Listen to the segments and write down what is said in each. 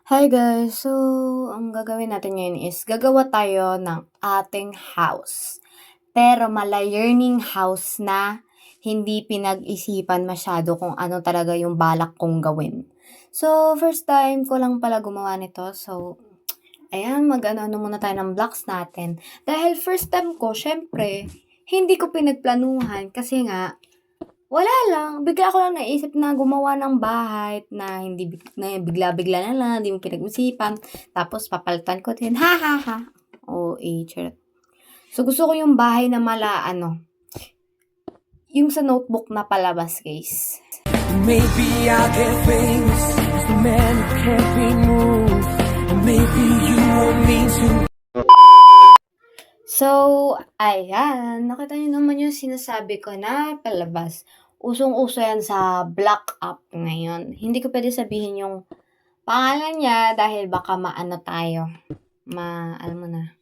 Hi guys! So, ang gagawin natin ngayon is gagawa tayo ng ating house. Pero mala-yearning house na hindi pinag-isipan masyado kung ano talaga yung balak kong gawin. So, first time ko lang pala gumawa nito. So, ayan, mag-ano muna tayo ng blocks natin. Dahil first time ko, syempre, hindi ko pinagplanuhan kasi nga, wala lang, bigla ko lang naisip na gumawa ng bahay na hindi na bigla-bigla na lang, hindi mo pinag-isipan, tapos papalitan ko din, ha, ha, ha. Charot. So, gusto ko yung bahay na yung sa notebook na palabas, guys. Maybe I'll get famous as the man who can't be moved. And maybe you want me to. So, ayan. Nakita niyo naman yung sinasabi ko na palabas. Usong-uso yan sa block up ngayon. Hindi ko pwede sabihin yung pangalan niya dahil baka maano tayo. Alam mo na.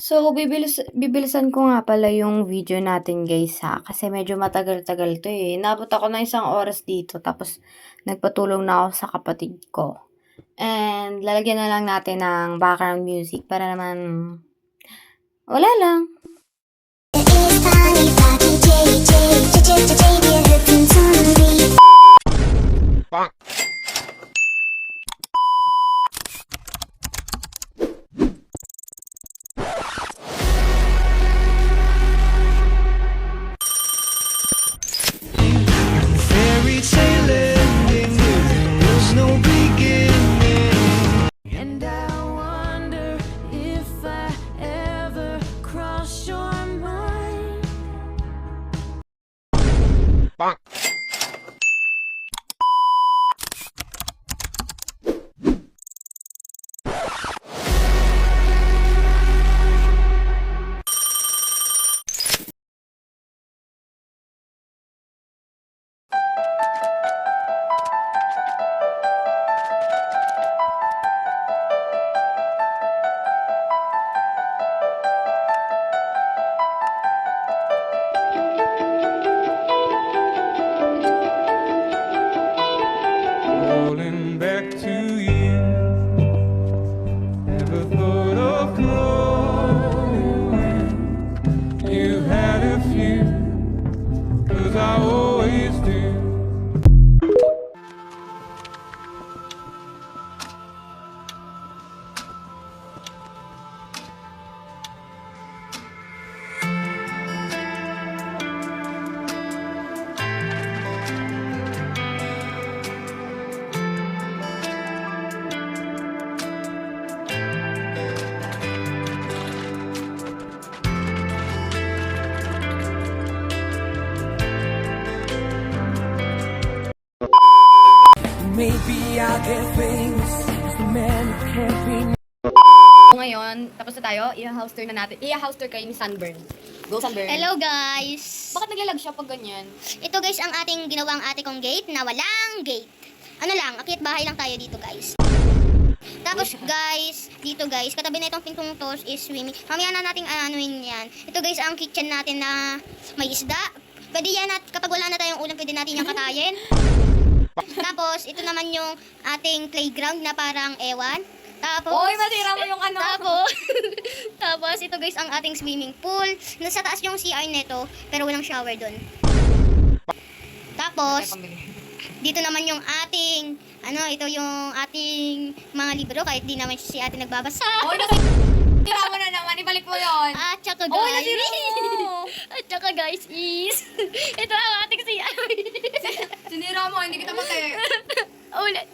So, bibilisan ko nga pala yung video natin guys ha. Kasi medyo matagal-tagal to eh. Nabot ako ng 1 oras dito. Tapos, nagpatulong na ako sa kapatid ko. And, lalagyan na lang natin ng background music para naman wala lang. Fairy tale ending, there's no beginning. And I wonder if I ever cross your mind. Rolling back to you. Never thought of calling when you had a few, 'cause I always do. Maybe I'll get famous as the man who can't be. Ngayon, tapos na tayo. I-house tour na natin. I-house tour kayo ni Sunburn. Go Sunburn. Hello guys! Bakit naglalag siya pag ganyan? Ito guys ang ating ginawang ate kong gate na walang gate. Ano lang, akit bahay lang tayo dito guys. Tapos guys, dito guys, katabi na itong pintong to is swimming. Mamaya na nating anuin yan. Ito guys ang kitchen natin na may isda. Pwede yan at kapag wala na tayong ulam, pwede natin yung katayin. Tapos, ito naman yung ating playground na parang ewan. Tapos, Oy, masira mo yung ano. Tapos, ito guys ang ating swimming pool. Nasa taas yung CR nito, pero walang shower doon. Tapos, dito naman yung ating, ito yung ating mga libro, kahit di naman si ate nagbabasa. Oy, nasira mo na naman. Ibalik mo yun. At saka Oy, guys, nasira mo. at saka guys is, ito ang ating CR. Sinira mo, hindi kita mati. Ulit.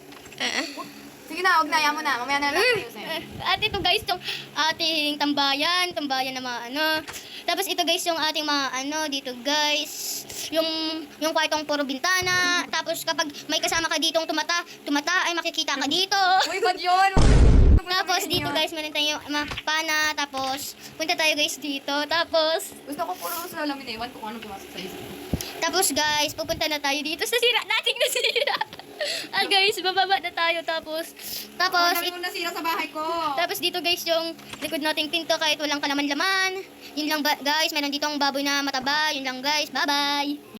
Sige na, huwag na. Yaman mo na. Mamaya na lang ayusin. At ito guys, yung ating tambayan na mga Tapos ito guys, yung ating mga dito guys, yung kwartong puro bintana. Tapos kapag may kasama ka ditong tumata ay makikita ka dito. Uy, ba't yun? Tapos dito guys, meron tayong pana. Tapos punta tayo guys dito. Tapos Gusto ko puro sa lamin ewan kung ano pumasok sa isip. Tapos guys, pupunta na tayo dito sa sira nating nasira. Guys, bababa na tayo tapos Dami mo nasira sa bahay ko. tapos dito guys yung likod nating pinto kahit walang kalaman-laman. Yun lang guys, meron dito ang baboy na mataba. Yun lang guys. Bye-bye.